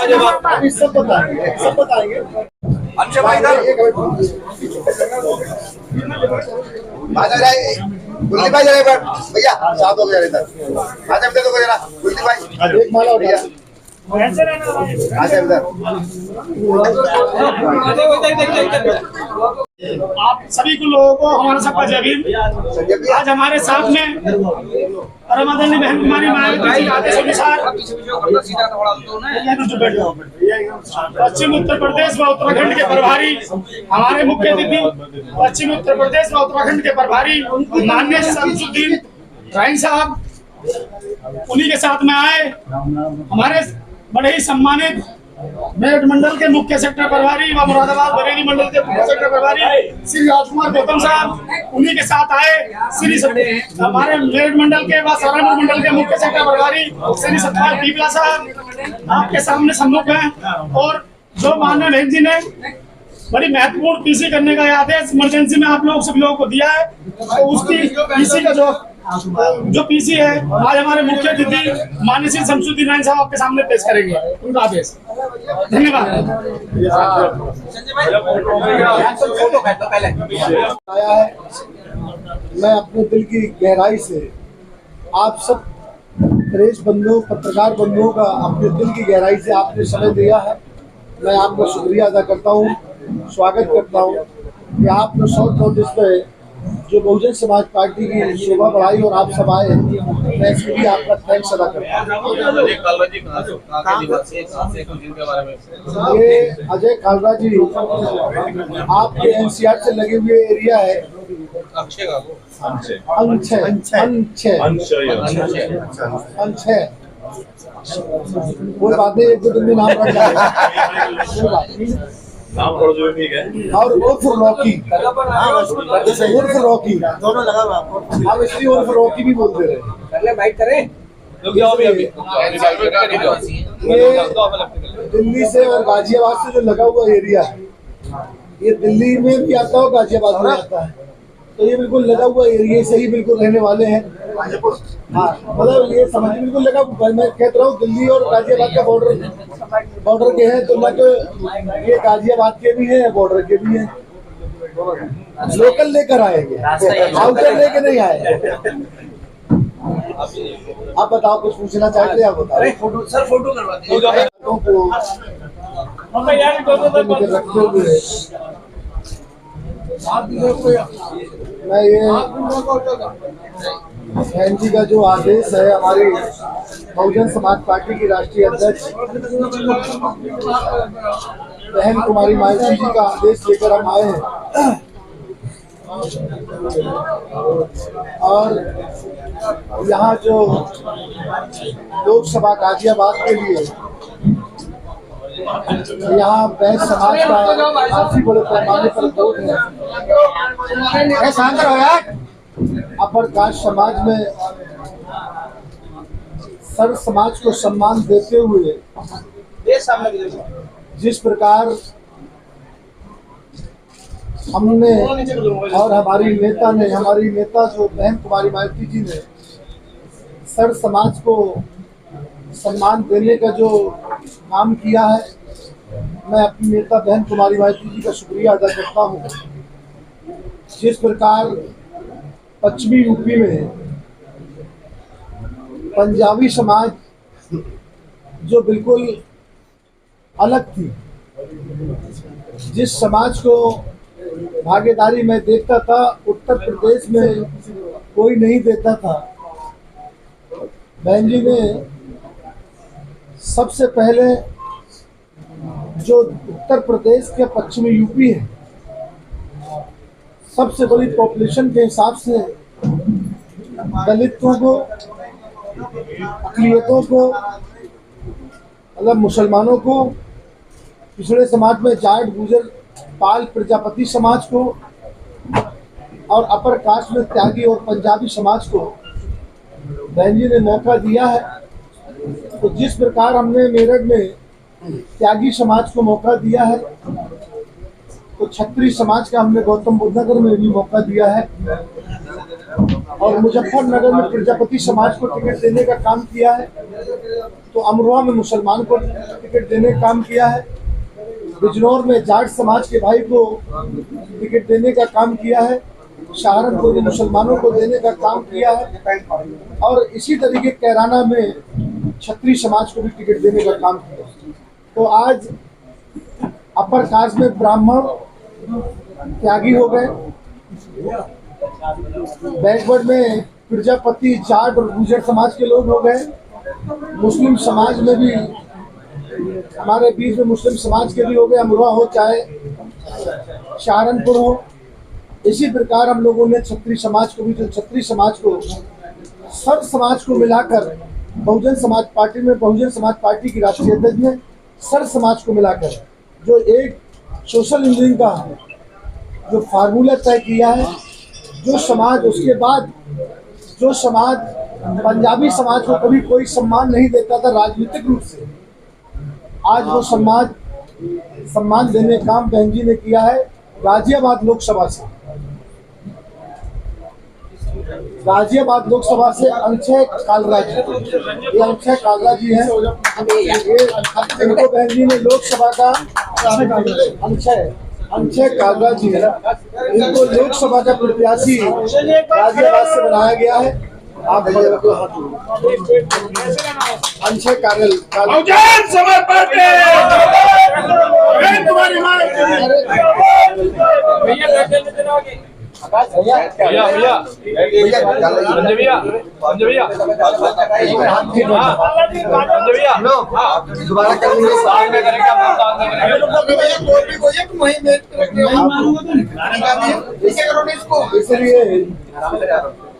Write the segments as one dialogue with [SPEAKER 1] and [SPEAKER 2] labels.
[SPEAKER 1] अभी सब बताएंगे।
[SPEAKER 2] अच्छा भाई गुल्ली भाई जरा भैया साथ हो गया इधर आजा इधर तो जरा गुल्ली भाई
[SPEAKER 1] एक माला उठा
[SPEAKER 2] आजा इधर।
[SPEAKER 3] आप सभी को लोगों को हमारा सबका जय भीम। आज हमारे साथ में परमादरणीय बहन कुमारी मायावती जी के आदेश अनुसार पश्चिम उत्तर प्रदेश व उत्तराखंड के प्रभारी हमारे मुख्य अतिथि पश्चिम उत्तर प्रदेश व उत्तराखंड के प्रभारी माननीय शमसुद्दीन राइन साहब उन्हीं के साथ में आए। हमारे बड़े ही सम्मानित मेरठ मंडल के मुख्य सेक्टर प्रभारी व मुरादाबाद बरेली मंडल के मुख्य सेक्टर प्रभारी श्री राजकुमार गौतम साहब उन्हीं के साथ आए। श्री हमारे मेरठ मंडल के व सहारनपुर मंडल के मुख्य सेक्टर प्रभारी श्री सतपाल पीपला साहब आपके सामने सम्मुख हैं। और जो माननीय बहन जी ने बड़ी महत्वपूर्ण पीसी करने का आदेश इमरजेंसी में आप लोग सभी लोगों को दिया है, तो उसकी पीसी का जो पीसी है आज हमारे मुख्य अतिथि माननीय श्री शमसुद्दीन राइन साहब आपके सामने पेश करेंगे उनका आदेश। धन्यवाद।
[SPEAKER 1] आया है, मैं अपने दिल की गहराई से आप सब प्रेस बंधुओं पत्रकार बंधुओं का अपने दिल की गहराई से आपने समय दिया है, मैं आपका शुक्रिया अदा करता हूँ, स्वागत करता हूँ कि आपने शॉर्ट नोटिस पे जो बहुजन समाज पार्टी की शोभा बढ़ाई और आप सब आए, मैं इसके लिए आपका थैंक्स अदा करता हूँ। ये अजय कालरा जी आपके एनसीआर से लगे हुए एरिया है कोई बात नहीं, एक दो दिन में नाम रख जाएगा और उर्फ रॉकी दोनों लगा हुआ आपको, आप इसलिए उर्फ रॉकी भी बोलते रहे। बाइक करें ये दिल्ली से और गाजियाबाद से जो लगा हुआ एरिया है, ये दिल्ली में भी आता हो गाजियाबाद में आता है, तो ये बिल्कुल लगा हुआ एरिया से ही बिल्कुल रहने वाले हैं। हाँ मतलब ये समझ बिल्कुल लगा, मैं कहता रहा हूँ दिल्ली और गाजियाबाद का बॉर्डर के हैं, तो मैं तो ये गाजियाबाद के भी हैं बॉर्डर के भी हैं, लोकल लेकर आएंगे, आउटर लेके नहीं आए। आप बताओ कुछ पूछना चाहते हैं? आप बताओ। फोटो सर फोटो करवा दीजिए रखते हुए मैं ये बहन जी का जो आदेश है हमारी बहुजन समाज पार्टी की राष्ट्रीय अध्यक्ष बहन कुमारी मायावती जी का आदेश लेकर हम आए हैं और यहाँ जो लोकसभा गाजियाबाद के लिए यहाँ बैच समाज का काफी बड़े पैमाने पर वोट है। अपर कास्ट समाज में सर्व समाज को सम्मान देते हुए जिस प्रकार हमने और हमारी नेता जो बहन कुमारी मायावती जी ने सर्व समाज को सम्मान देने का जो काम किया है, मैं अपनी नेता बहन कुमारी मायावती जी का शुक्रिया अदा करता हूँ। जिस प्रकार पश्चिमी यूपी में पंजाबी समाज जो बिल्कुल अलग थी, जिस समाज को भागीदारी में देखता था उत्तर प्रदेश में कोई नहीं देता था, बहन जी ने सबसे पहले जो उत्तर प्रदेश के पश्चिमी यूपी है सबसे बड़ी पॉपुलेशन के हिसाब से दलितों को, अक़लियतों को, मतलब मुसलमानों को, पिछड़े समाज में जाट, गुजर, पाल, प्रजापति समाज को और अपर कास्ट में त्यागी और पंजाबी समाज को बहन जी ने मौका दिया है। तो जिस प्रकार हमने मेरठ में त्यागी समाज को मौका दिया है, तो छत्री समाज का हमने गौतम बुद्ध नगर में भी मौका दिया है। और मुजफ्फरनगर में प्रजापति समाज को टिकट देने का काम किया है, तो अमरोहा में मुसलमान को टिकट देने का काम किया है, बिजनौर में जाट समाज के भाई को टिकट देने का काम किया है, सहारनपुर में मुसलमानों को देने का काम किया है, और इसी तरीके कैराना में छत्री समाज को भी टिकट देने का काम किया। तो आज अपर कास्ट में ब्राह्मण त्यागी हो गए, बैकवर्ड में प्रजापति, जाट और गुर्जर समाज के लोग हो गए, मुस्लिम समाज में भी हमारे बीच में मुस्लिम समाज के भी हो गए, अमरोहा हो चाहे सहारनपुर हो। इसी प्रकार हम लोगों ने छत्री समाज को भी, जो छत्री समाज को सब समाज को मिलाकर बहुजन समाज पार्टी में, बहुजन समाज पार्टी की राष्ट्रीय अध्यक्ष ने सर समाज को मिलाकर जो एक सोशल इंजीनियरिंग का जो फार्मूला तय किया है, जो समाज उसके बाद जो समाज पंजाबी समाज को कभी कोई सम्मान नहीं देता था राजनीतिक रूप से, आज वो सम्मान देने का काम बहन जी ने किया है। गाजियाबाद लोकसभा से अनछय कालरा जी, ये अनछय कालरा जी हैं, इनको बहन जी ने लोकसभा का अनछय कालरा जी है, इनको लोकसभा का प्रत्याशी गाजियाबाद से बनाया गया है। आप अनछय कालरा
[SPEAKER 2] दोबारा
[SPEAKER 1] इसलिए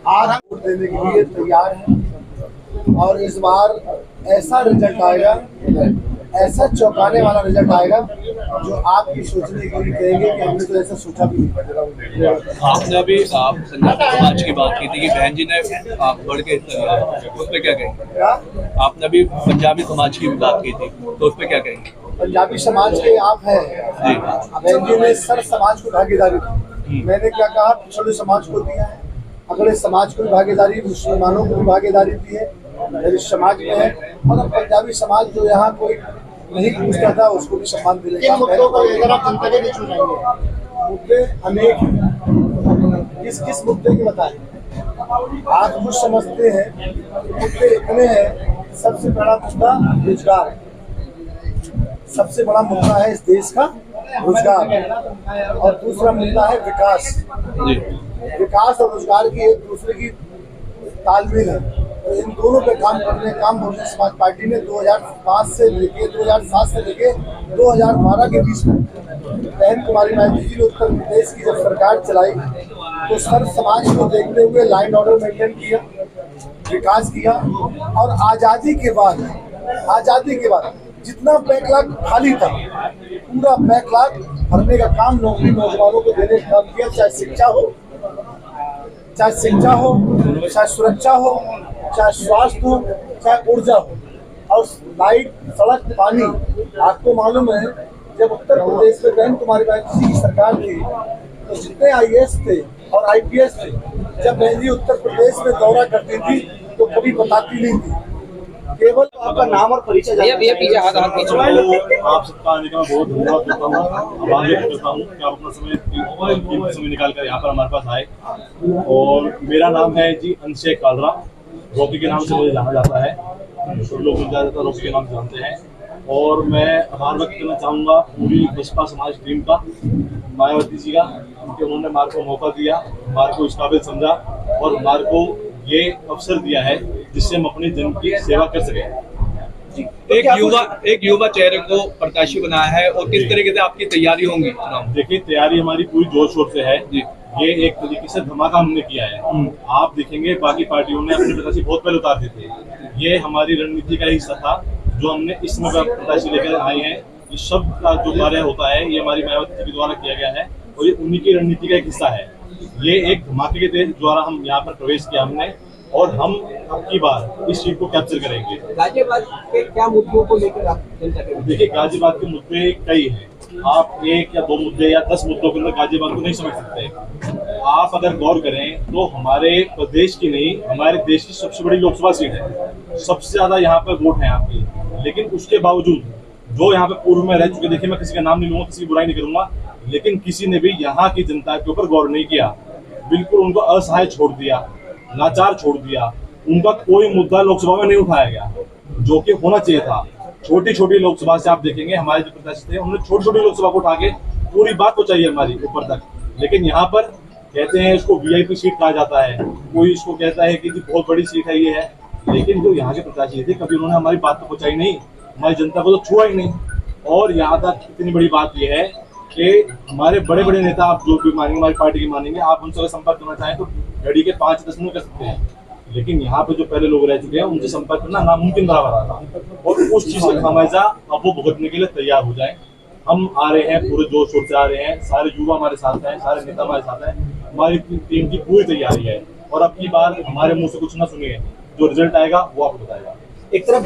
[SPEAKER 1] आज वोट देने के लिए तैयार है, और इस बार ऐसा रिजल्ट आएगा, ऐसा चौंकाने वाला रिजल्ट आएगा जो आपकी सोचने के लिए कहेंगे कि हमने तो ऐसा सोचा भी नहीं।
[SPEAKER 4] आपने अभी आप समाज की बात की थी कि बहन जी ने आप बढ़ के हिस्सा लिया है, उस पर क्या कहेंगे? आपने अभी पंजाबी समाज की भी बात की थी, तो उस पर क्या कहेंगे?
[SPEAKER 1] पंजाबी समाज के आप हैं, बहन जी ने सर समाज को भागीदारी दी, मैंने क्या कहा पिछड़े समाज को दिया है, अगले समाज को भी भागीदारी, मुसलमानों को भी भागीदारी दी है, मेरे समाज में है, और अब पंजाबी समाज जो यहाँ कोई नहीं पूछता था उसको भी सम्मान देने का मुद्दे अनेक हैं। किस मुद्दे की बताएं? आप कुछ समझते हैं मुद्दे इतने हैं। सबसे बड़ा मुद्दा रोजगार है, सबसे बड़ा मुद्दा है इस देश का रोजगार, और दूसरा मुद्दा है विकास। विकास और रोजगार की एक दूसरे की तालमेल है, तो इन दोनों पे काम करने काम बहुजन समाज पार्टी ने 2005 से लेके 2007 से लेके 2012 के बीच में बहन कुमारी माइती जी ने उत्तर प्रदेश की जब सरकार चलाई तो सर समाज को देखते हुए लाइन ऑर्डर मेंटेन किया, विकास किया, और आज़ादी के बाद जितना बैकलॉग खाली था पूरा बैकलॉग भरने का काम नौकरी नौजवानों को देने का काम किया, चाहे शिक्षा हो, चाहे सुरक्षा हो, चाहे स्वास्थ्य हो, चाहे ऊर्जा हो, और लाइट, सड़क, पानी। आपको मालूम है जब उत्तर प्रदेश में बहन कुमारी माइती जी की सरकार थी तो जितने IAS थे और IPS थे, जब बहन जी उत्तर प्रदेश में दौरा करती थी तो कभी बताती नहीं थी, केवल आपका नाम और परिचय।
[SPEAKER 5] आप सबका आने का बहुत धन्यवाद करता हूँ, आभार करता हूँ कि आप अपना समय निकाल कर यहाँ पर हमारे पास आए। और मेरा नाम है जी अनछय कालरा, रॉकी के नाम से मुझे जाना जाता है, तो लोग मुझे ज़्यादातर रॉकी के नाम से जानते हैं। और मैं आभार व्यक्त करना चाहूँगा पूरी बसपा समाज टीम का, मायावती जी का, क्योंकि उन्होंने हमारे को मौका दिया, हमारे को इस काबिल समझा और हमारे को ये अवसर दिया है जिससे हम अपने जन की सेवा कर सकें।
[SPEAKER 4] एक युवा चेहरे को प्रत्याशी बनाया है, और किस तरीके से आपकी तैयारी होंगी?
[SPEAKER 5] देखिए, तैयारी हमारी पूरी जोर शोर से है। ये एक तरीके से धमाका हमने किया है। आप देखेंगे बाकी पार्टियों ने अपने प्रत्याशी बहुत पहले उतार दिए थे, ये हमारी रणनीति का हिस्सा था जो हमने इस समय प्रत्याशी लेकर आए हैं। ये सब का जो कार्य होता है ये हमारी मायावती जी के द्वारा किया गया है, और ये उन्हीं की रणनीति का एक हिस्सा है। ये एक धमाके के द्वारा हम यहाँ पर प्रवेश किया हमने, और हम अब की बार इस चीज को कैप्चर करेंगे।
[SPEAKER 6] गाजियाबाद के क्या मुद्दों को लेकर आप
[SPEAKER 5] देखिए, गाजियाबाद के मुद्दे कई हैं। आप 1 या 2 मुद्दे या 10 मुद्दों के अंदर गाजियाबाद को नहीं समझ सकते। आप अगर गौर करें तो हमारे प्रदेश की नहीं, हमारे देश की सबसे बड़ी लोकसभा सीट है, सबसे ज्यादा यहाँ पर वोट है आपके। लेकिन उसके बावजूद जो यहाँ पे पूर्व में रह चुके, देखिए मैं किसी का नाम नहीं लूंगा, किसी की बुराई नहीं करूंगा, लेकिन किसी ने भी यहाँ की जनता के ऊपर गौर नहीं किया। बिल्कुल उनको असहाय छोड़ दिया, लाचार छोड़ दिया। उनका कोई मुद्दा लोकसभा में नहीं उठाया गया जो कि होना चाहिए था। छोटी छोटी लोकसभा से आप देखेंगे हमारे जो प्रत्याशी थे उन्होंने छोटी छोटी लोकसभा को उठा के पूरी बात पहुंचाई है हमारी ऊपर तक। लेकिन यहाँ पर कहते हैं इसको वीआईपी सीट कहा जाता है, कोई इसको कहता है कि जी बहुत बड़ी सीट है, ये है। लेकिन जो यहाँ के प्रत्याशी थे कभी उन्होंने हमारी बात तो पहुंचाई नहीं, हमारी जनता को तो छुआ ही नहीं। और यहाँ तक इतनी बड़ी बात यह है कि हमारे बड़े बड़े नेता, आप जो भी मानेंगे, हमारी पार्टी के मानेंगे, आप उनसे अगर संपर्क करना चाहें तो घड़ी के 5-10 मिनट कर सकते हैं। लेकिन यहाँ पे जो पहले लोग रह चुके हैं उनसे संपर्क करना नामुमकिन बराबर था। और उस चीज का खामियाजा अब वो भुगतने के लिए तैयार हो जाए। हम आ रहे हैं, पूरे जोर शोर से आ रहे हैं, सारे युवा हमारे साथ हैं, सारे नेता हमारे साथ हैं, हमारी टीम की पूरी तैयारी है। और अब की बार हमारे मुंह से कुछ ना सुनिए, जो रिजल्ट आएगा वो आपको बताएगा।
[SPEAKER 6] एक तरफ